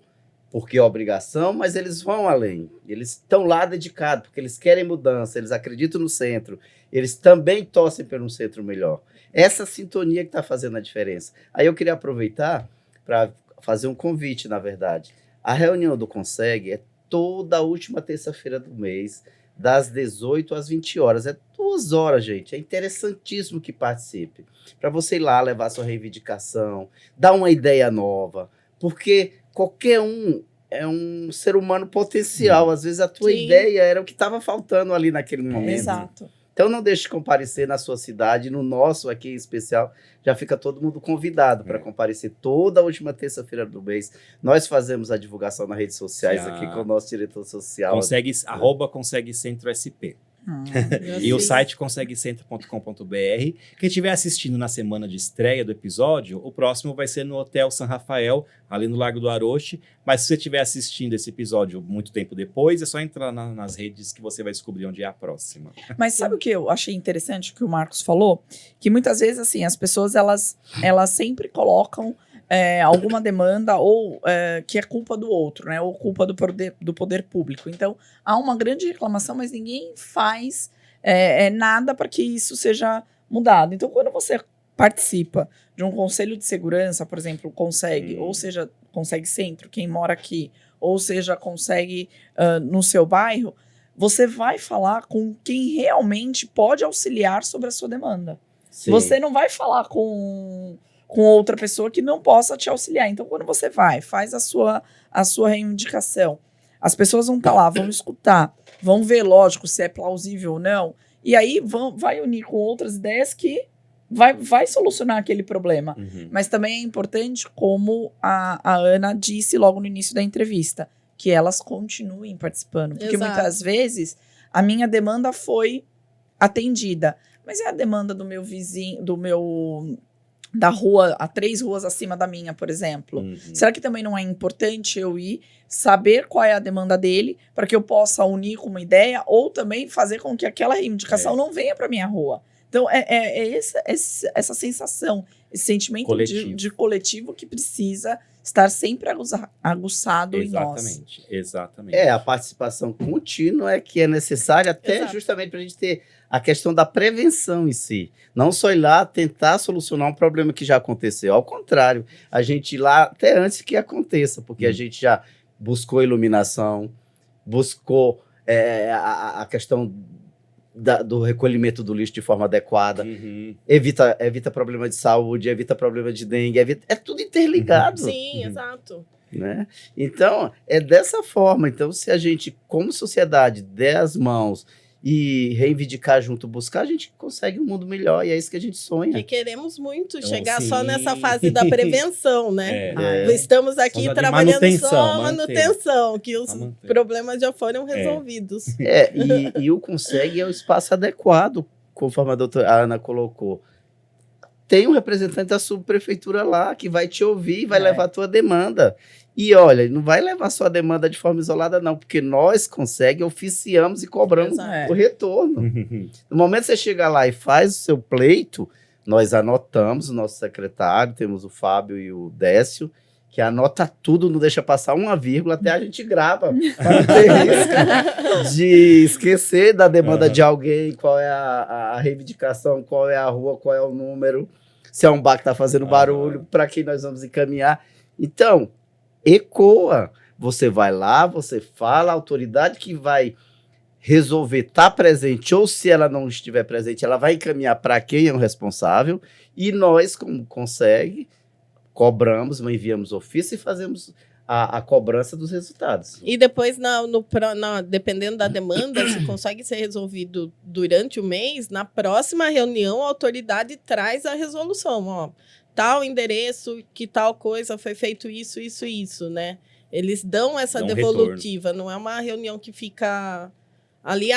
porque é obrigação, mas eles vão além. Eles estão lá dedicados, porque eles querem mudança, eles acreditam no centro, eles também torcem por um centro melhor. Essa sintonia que está fazendo a diferença. Aí eu queria aproveitar para fazer um convite, na verdade. A reunião do Consegue é toda última terça-feira do mês, das 18 às 20 horas. É 2 horas, gente. É interessantíssimo que participe. Para você ir lá, levar sua reivindicação, dar uma ideia nova. Porque qualquer um é um ser humano potencial. Às vezes a tua Sim. ideia era o que estava faltando ali naquele momento. Exato. Então não deixe de comparecer na sua cidade, no nosso aqui em especial, já fica todo mundo convidado para comparecer toda a última terça-feira do mês. Nós fazemos a divulgação nas redes sociais aqui com o nosso diretor social. Consegue Centro SP. E o site conseguecentro.com.br. Quem estiver assistindo na semana de estreia do episódio, o próximo vai ser no Hotel San Rafael, ali no Largo do Aroche. Mas se você estiver assistindo esse episódio muito tempo depois, é só entrar nas redes que você vai descobrir onde é a próxima. Mas sabe o que eu achei interessante que o Marcos falou? Que muitas vezes, assim, as pessoas, elas sempre colocam alguma demanda ou que é culpa do outro, né? Ou culpa do poder público. Então, há uma grande reclamação, mas ninguém faz nada para que isso seja mudado. Então, quando você participa de um conselho de segurança, por exemplo, Consegue, ou seja, Consegue Centro, quem mora aqui, ou seja, Consegue no seu bairro, você vai falar com quem realmente pode auxiliar sobre a sua demanda. Sim. Você não vai falar com outra pessoa que não possa te auxiliar. Então, quando você faz a sua reivindicação, as pessoas vão estar lá, vão escutar, vão ver, lógico, se é plausível ou não, e aí vai unir com outras ideias que vai solucionar aquele problema. Mas também é importante, como a Ana disse logo no início da entrevista, que elas continuem participando. Porque Exato. muitas vezes a minha demanda foi atendida, mas é a demanda do meu vizinho, da rua, a 3 ruas acima da minha, por exemplo. Será que também não é importante eu ir, saber qual é a demanda dele, para que eu possa unir com uma ideia, ou também fazer com que aquela reivindicação não venha para minha rua? Então, essa sensação, esse sentimento Coletivo. de coletivo que precisa estar sempre aguçado em nós. Exatamente. A participação contínua é que é necessária, até Exato. justamente para a gente ter a questão da prevenção em si. Não só ir lá tentar solucionar um problema que já aconteceu. Ao contrário, a gente ir lá até antes que aconteça, porque a gente já buscou iluminação, buscou a questão do recolhimento do lixo de forma adequada, evita problema de saúde, evita problema de dengue, é tudo interligado. Sim, exato. Né? Então, é dessa forma. Então, se a gente, como sociedade, der as mãos e reivindicar junto, buscar, a gente consegue um mundo melhor, e é isso que a gente sonha. E queremos muito Então, chegar sim. só nessa fase da prevenção, né? Estamos aqui Só da trabalhando manutenção, só manutenção, que os manter. problemas já foram resolvidos. E o Consegue é o espaço adequado, conforme a doutora Ana colocou. Tem um representante da subprefeitura lá que vai te ouvir e vai levar a tua demanda. E olha, não vai levar sua demanda de forma isolada, não, porque nós oficiamos e cobramos Exato. o retorno. No momento que você chega lá e faz o seu pleito, nós anotamos, o nosso secretário, temos o Fábio e o Décio, que anota tudo, não deixa passar uma vírgula, até a gente grava, para não ter risco de esquecer da demanda de alguém, qual é a reivindicação, qual é a rua, qual é o número, se é um bar que está fazendo barulho, para quem nós vamos encaminhar. Então, ecoa. Você vai lá, você fala, a autoridade que vai resolver está presente, ou se ela não estiver presente, ela vai encaminhar para quem é o responsável, e nós, como Consegue, cobramos, enviamos ofício e fazemos a cobrança dos resultados. E depois, dependendo da demanda, se consegue ser resolvido durante o mês, na próxima reunião a autoridade traz a resolução. Ó, tal endereço, que tal coisa foi feito isso, né? Eles dão essa devolutiva, não é uma reunião que fica ali,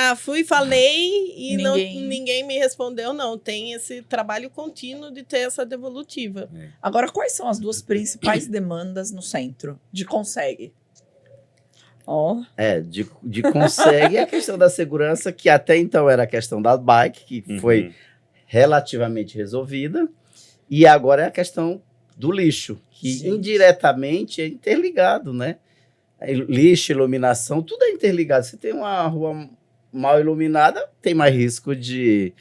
falei e ninguém me respondeu, não. Tem esse trabalho contínuo de ter essa devolutiva. Agora, quais são as 2 principais demandas no centro de Consegue? De Consegue a questão da segurança, que até então era a questão da bike, que foi relativamente resolvida, e agora é a questão do lixo, que indiretamente é interligado, né? lixo, iluminação, tudo é interligado. Se tem uma rua mal iluminada, tem mais risco de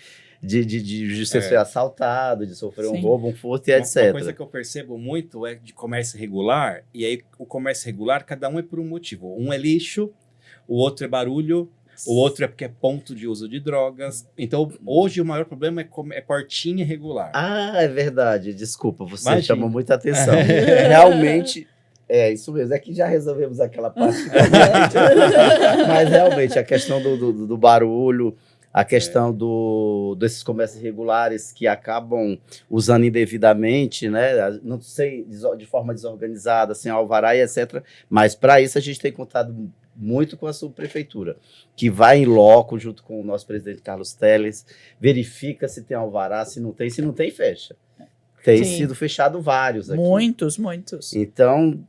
ser assaltado, de sofrer um roubo, um furto e etc. Uma coisa que eu percebo muito é de comércio irregular, e aí o comércio irregular, cada um é por um motivo. Um é lixo, o outro é barulho, o outro é porque é ponto de uso de drogas. Então, hoje o maior problema é portinha irregular. Ah, é verdade. Desculpa, você Imagina. chama muita atenção. Realmente, é isso mesmo. É que já resolvemos aquela parte. Mas realmente, a questão do barulho, a questão desses comércios irregulares que acabam usando indevidamente, né? Não sei, de forma desorganizada, sem alvará e etc. Mas para isso a gente tem contado muito com a subprefeitura, que vai em loco junto com o nosso presidente Carlos Telles, verifica se tem alvará, se não tem, fecha. Tem sido fechado vários aqui. Muitos. Então,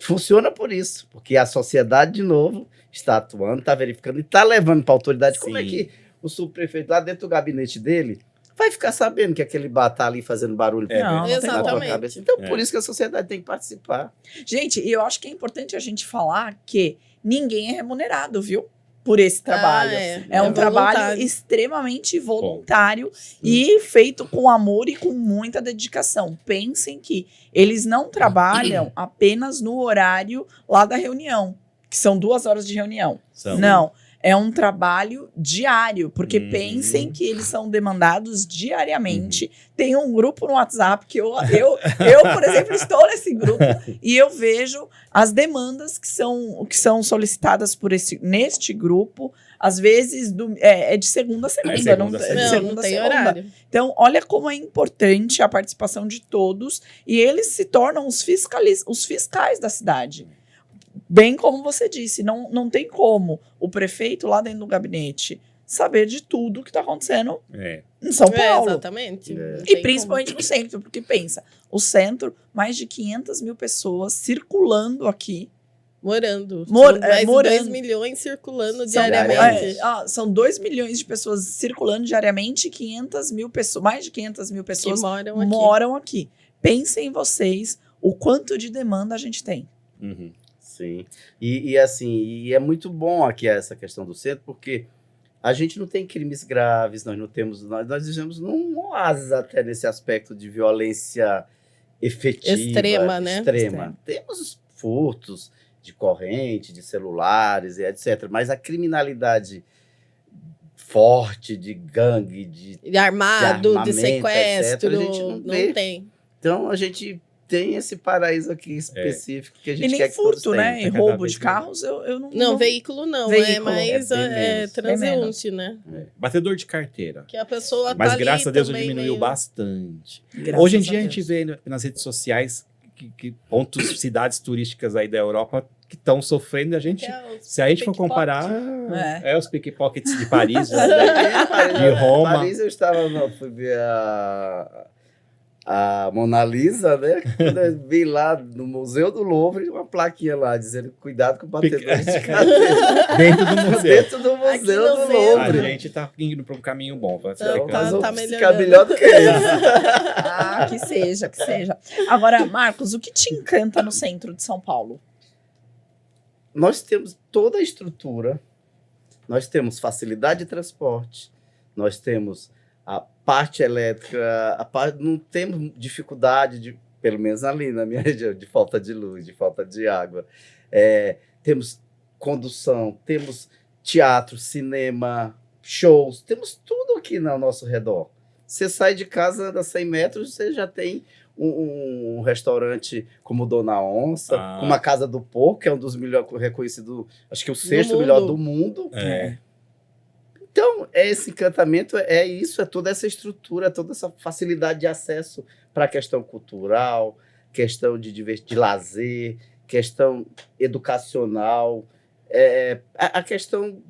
funciona por isso, porque a sociedade, de novo, está atuando, está verificando e está levando para a autoridade. Como é que o subprefeito, lá dentro do gabinete dele, vai ficar sabendo que aquele bar está ali fazendo barulho Não tem na tua Exatamente. cabeça? Então, por isso que a sociedade tem que participar. Gente, e eu acho que é importante a gente falar que ninguém é remunerado, viu? Por esse trabalho. É um trabalho voluntário. extremamente voluntário e feito com amor e com muita dedicação. Pensem que eles não trabalham apenas no horário lá da reunião, que são 2 horas de reunião. Não. É um trabalho diário, porque pensem que eles são demandados diariamente. Tem um grupo no WhatsApp que eu, por exemplo, estou nesse grupo e eu vejo as demandas que são solicitadas neste grupo. Às vezes é de segunda a segunda, Não tem horário. Então, olha como é importante a participação de todos e eles se tornam os fiscais da cidade. Bem como você disse, não tem como o prefeito lá dentro do gabinete saber de tudo que está acontecendo em São Paulo. Exatamente. E principalmente no centro, porque pensa, o centro, mais de 500 mil pessoas circulando aqui. Morando. Morando. 2 milhões circulando diariamente. São 2 milhões de pessoas circulando diariamente e mais de 500 mil pessoas Que moram aqui. Pensem vocês o quanto de demanda a gente tem. Sim, e é muito bom aqui essa questão do centro, porque a gente não tem crimes graves, nós vivemos num oásis até nesse aspecto de violência efetiva. Extrema, né? Extrema. Temos os furtos de corrente, de celulares e etc. Mas a criminalidade forte de gangue, de armado, de armamento, sequestro, etc., a gente não vê. tem. Então a gente tem esse paraíso aqui específico que a gente E nem quer que todos furto, né? E tenham. roubo de carros, eu não... Não, veículo não, Veículo, mas é bem menos. transeunte, né? Batedor de carteira. Que a pessoa Mas tá graças ali a Deus também diminuiu meio... bastante. Graças Hoje em dia a Deus. gente vê nas redes sociais que pontos, cidades turísticas aí da Europa que estão sofrendo. A gente, se a gente for comparar, os pickpockets de Paris, de Roma. Paris eu fui ver a Mona Lisa, né? Quando eu vi lá no Museu do Louvre, uma plaquinha lá dizendo cuidado com batedores de carteira. Dentro do museu. Dentro do Museu do A Louvre. gente tá indo para um caminho bom. Então, Tá nós vamos melhorando. ficar melhor do que eles. Que seja. Agora, Marcos, o que te encanta no centro de São Paulo? Nós temos toda a estrutura, nós temos facilidade de transporte, nós temos a parte elétrica, não temos dificuldade, pelo menos ali na minha região, de falta de luz, de falta de água. Temos condução, temos teatro, cinema, shows, temos tudo aqui ao nosso redor. Você sai de casa, anda 100 metros, você já tem um restaurante como Dona Onça, como a Casa do Porco, que é um dos melhores reconhecidos, acho que o 6º melhor do mundo. Então, esse encantamento isso, é toda essa estrutura, toda essa facilidade de acesso para a questão cultural, questão de lazer, questão educacional, a questão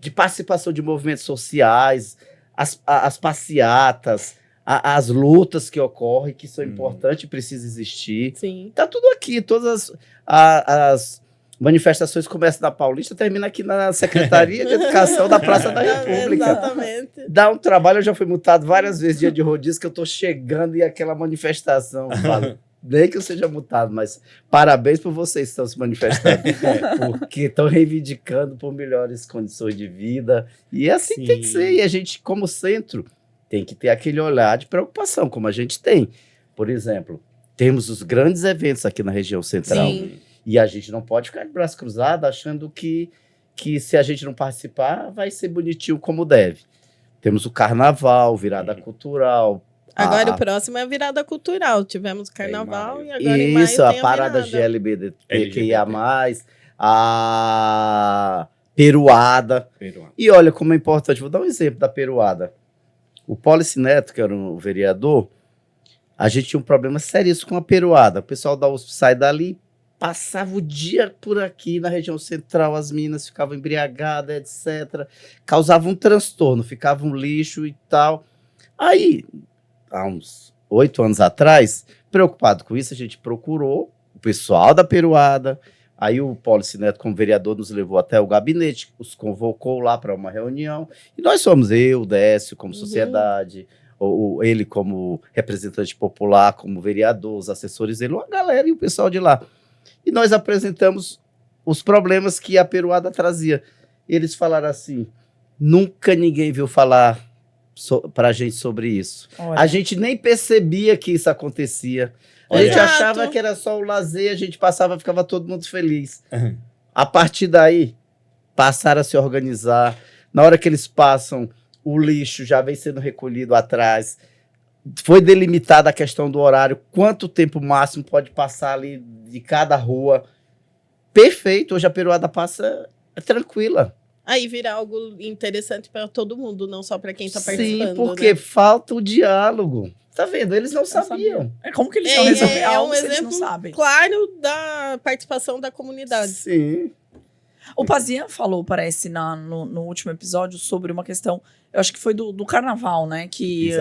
de participação de movimentos sociais, as passeatas, as lutas que ocorrem, que são importantes e precisam existir. Sim. Está tudo aqui, todas as manifestações começam na Paulista, termina aqui na Secretaria de Educação da Praça da República. Exatamente. Dá um trabalho, eu já fui multado várias vezes, dia de rodízio, que eu estou chegando e aquela manifestação nem que eu seja multado, mas parabéns por vocês que estão se manifestando, porque estão reivindicando por melhores condições de vida, e assim Sim. tem que ser, e a gente, como centro, tem que ter aquele olhar de preocupação, como a gente tem. Por exemplo, temos os grandes eventos aqui na região central, Sim. e a gente não pode ficar de braço cruzado achando que se a gente não participar, vai ser bonitinho como deve. Temos o carnaval, virada cultural. Agora o próximo é a virada cultural. Tivemos carnaval maio. e agora em maio Isso, tem a a parada virada. GLBTQIA+, a peruada. Peruano. E olha como é importante, vou dar um exemplo da peruada. O Policy Neto, que era um vereador, a gente tinha um problema seríssimo com a peruada. O pessoal da USP sai dali, passava o dia por aqui na região central, as minas ficavam embriagadas, etc. Causava um transtorno, ficava um lixo e tal. Aí, há uns 8 anos atrás, preocupado com isso, a gente procurou o pessoal da peruada. Aí o Policy Neto, como vereador, nos levou até o gabinete, os convocou lá para uma reunião. E nós fomos, eu, o Décio, como sociedade, ele como representante popular, como vereador, os assessores dele, uma galera e o pessoal de lá. E nós apresentamos os problemas que a peruada trazia. Eles falaram assim, nunca ninguém viu falar para a gente sobre isso. Olha. A gente nem percebia que isso acontecia. A Olha. gente Exato. achava que era só o lazer, a gente passava, ficava todo mundo feliz. Uhum. A partir daí, passaram a se organizar. Na hora que eles passam, o lixo já vem sendo recolhido atrás. Foi delimitada a questão do horário, quanto tempo máximo pode passar ali de cada rua. Perfeito, hoje a peruada passa tranquila. Aí vira algo interessante para todo mundo, não só para quem está participando. Sim, porque né? falta o diálogo. Tá vendo? Eles não sabiam. Sabiam. É como que eles estão resolvendo algo se eles não sabem? claro da participação da comunidade. Sim. O Pazian falou, parece, no último episódio, sobre uma questão, eu acho que foi do carnaval, né? Que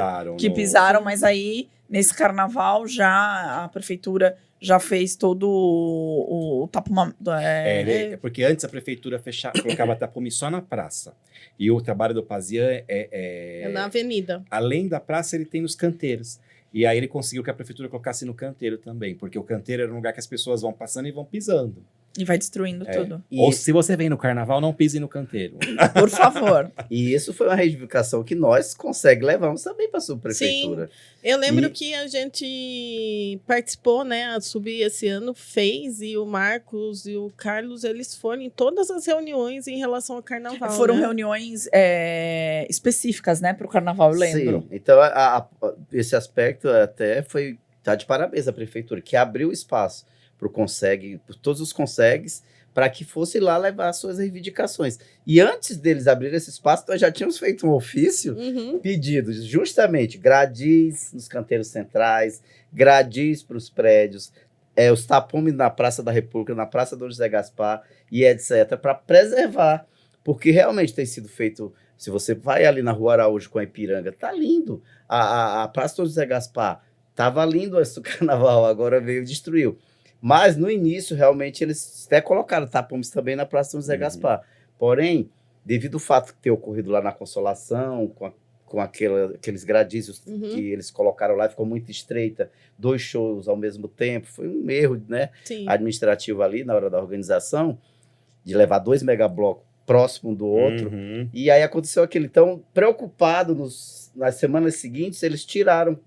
pisaram, mas aí, nesse carnaval, já a prefeitura já fez todo o tapume... Porque antes a prefeitura colocava tapume só na praça. E o trabalho do Pazian É na avenida. além da praça, ele tem nos canteiros. E aí ele conseguiu que a prefeitura colocasse no canteiro também, porque o canteiro era um lugar que as pessoas vão passando e vão pisando. E vai destruindo tudo. E, Ou se você vem no carnaval, não pise no canteiro. Por favor. e isso foi uma reivindicação que nós levamos também para a subprefeitura. Eu lembro E- que a gente participou, né? A Subir esse ano fez, e o Marcos e o Carlos, eles foram em todas as reuniões em relação ao carnaval. Foram né? reuniões específicas, né, para o carnaval, eu lembro. Sim, então esse aspecto até tá de parabéns à prefeitura, que abriu espaço para o Conseg, por todos os Consegues, para que fosse lá levar as suas reivindicações. E antes deles abrirem esse espaço, nós já tínhamos feito um ofício Uhum. pedido justamente gradis nos canteiros centrais, gradis para os prédios, os tapumes na Praça da República, na Praça Dom José Gaspar e etc., para preservar, porque realmente tem sido feito. Se você vai ali na Rua Araújo com a Ipiranga, tá lindo. A Praça Dom José Gaspar tava lindo antes do carnaval, agora veio e destruiu. Mas no início, realmente, eles até colocaram tapumes também na Praça Dom José Gaspar. Porém, devido ao fato de ter ocorrido lá na Consolação, com aqueles gradizos Uhum. que eles colocaram lá, ficou muito estreita, 2 shows ao mesmo tempo, foi um erro, né, Sim. administrativo ali na hora da organização, de levar 2 megablocos próximo um do outro. Uhum. E aí aconteceu aquilo. Então, preocupado nas semanas seguintes, eles tiraram,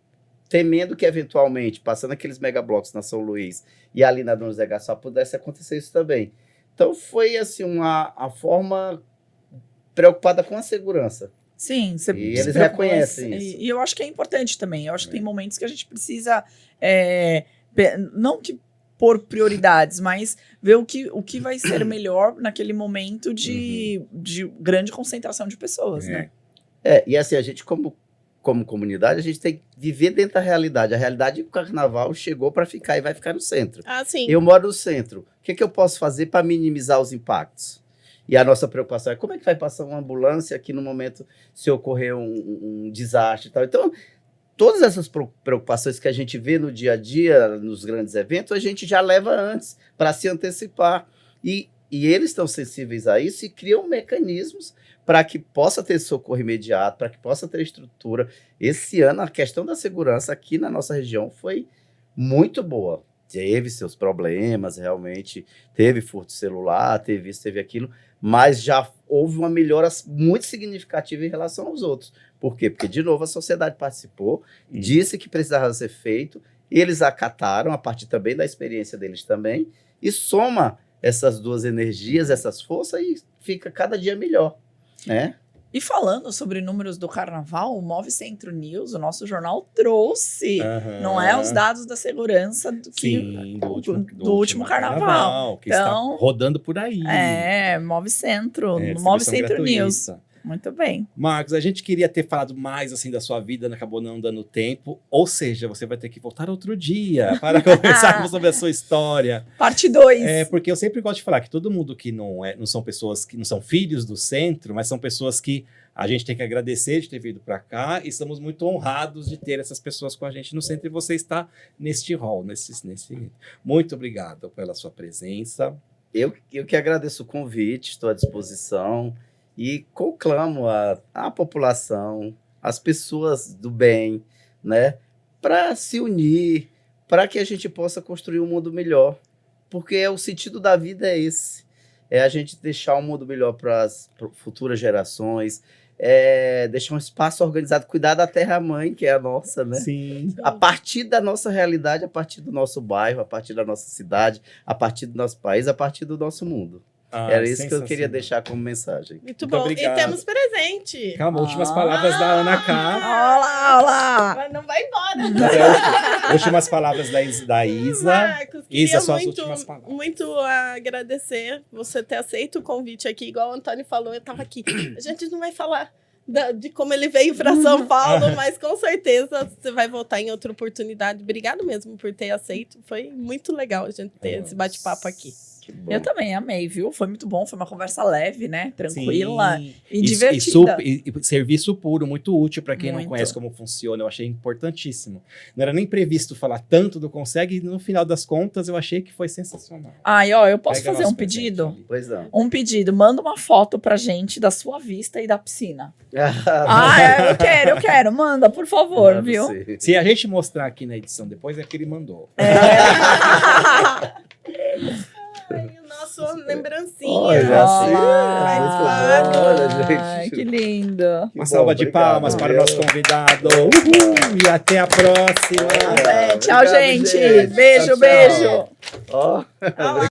temendo que eventualmente, passando aqueles megablocos na São Luís e ali na Dom José Gaspar, pudesse acontecer isso também. Então, foi assim, a forma preocupada com a segurança. Sim, você E se eles preocupa, reconhecem mas- isso. E eu acho que é importante também. Eu acho que tem momentos que a gente precisa, não que por prioridades, mas ver o que vai ser melhor naquele momento de grande concentração de pessoas, né? E assim, a gente, como comunidade, a gente tem que viver dentro da realidade. A realidade do carnaval chegou para ficar e vai ficar no centro. Ah, sim. Eu moro no centro. O que eu posso fazer para minimizar os impactos? E a nossa preocupação é como é que vai passar uma ambulância aqui no momento se ocorrer um desastre e tal. Então, todas essas preocupações que a gente vê no dia a dia, nos grandes eventos, a gente já leva antes para se antecipar. E eles estão sensíveis a isso e criam mecanismos para que possa ter socorro imediato, para que possa ter estrutura. Esse ano, a questão da segurança aqui na nossa região foi muito boa. Teve seus problemas, realmente, teve furto de celular, teve isso, teve aquilo, mas já houve uma melhora muito significativa em relação aos outros. Por quê? Porque, de novo, a sociedade participou, disse que precisava ser feito, eles acataram, a partir também da experiência deles também, e soma essas duas energias, essas forças, e fica cada dia melhor, né? E falando sobre números do carnaval, o Move Centro News, o nosso jornal, trouxe, não é, os dados da segurança Sim, do último carnaval. Que Então, está rodando por aí. Move Centro, É, no Move distribuição Centro News. gratuita. Muito bem. Marcos, a gente queria ter falado mais assim da sua vida, acabou não dando tempo. Ou seja, você vai ter que voltar outro dia para conversarmos sobre a sua história. Parte 2. Porque eu sempre gosto de falar que todo mundo que não são pessoas que não são filhos do centro, mas são pessoas que a gente tem que agradecer de ter vindo para cá e estamos muito honrados de ter essas pessoas com a gente no centro e você está neste hall, Muito obrigado pela sua presença. Eu que agradeço o convite, estou à disposição e conclamo a população, as pessoas do bem, né, para se unir, para que a gente possa construir um mundo melhor, porque o sentido da vida é esse, é a gente deixar um mundo melhor para as futuras gerações, deixar um espaço organizado, cuidar da terra-mãe, que é a nossa, né? Sim. A partir da nossa realidade, a partir do nosso bairro, a partir da nossa cidade, a partir do nosso país, a partir do nosso mundo. Era isso que eu queria deixar como mensagem. Muito bom. Obrigado. E temos presente. Calma, últimas palavras da Ana K. Olá! Mas não vai embora. Últimas palavras da Isa. Marcos, Isa, queria suas últimas palavras. muito agradecer você ter aceito o convite aqui. Igual o Antônio falou, eu estava aqui. A gente não vai falar de como ele veio para São Paulo, mas com certeza você vai voltar em outra oportunidade. Obrigado mesmo por ter aceito. Foi muito legal a gente ter esse bate-papo aqui. Eu também amei, viu? Foi muito bom, foi uma conversa leve, né? Tranquila e divertida. E serviço puro, muito útil para quem não Muito. conhece como funciona. Eu achei importantíssimo. Não era nem previsto falar tanto do Consegue, e no final das contas eu achei que foi sensacional. Ai, ó, eu posso Pega fazer nosso um pedido? presente ali. Pois não. Um pedido, manda uma foto pra gente da sua vista e da piscina. Ah, eu quero, manda, por favor, Mano, viu? sim. Se a gente mostrar aqui na edição depois, é que ele mandou. Ai, o nosso lembrancinha. Olha, sim. Vai Muito lá. bom. Olha, gente. Ai, que lindo. Uma salva de palmas para o nosso convidado. Uhul, e até a próxima. Tchau, Obrigado, gente. gente. Beijo, Tchau, tchau. beijo. Ó. Olha lá.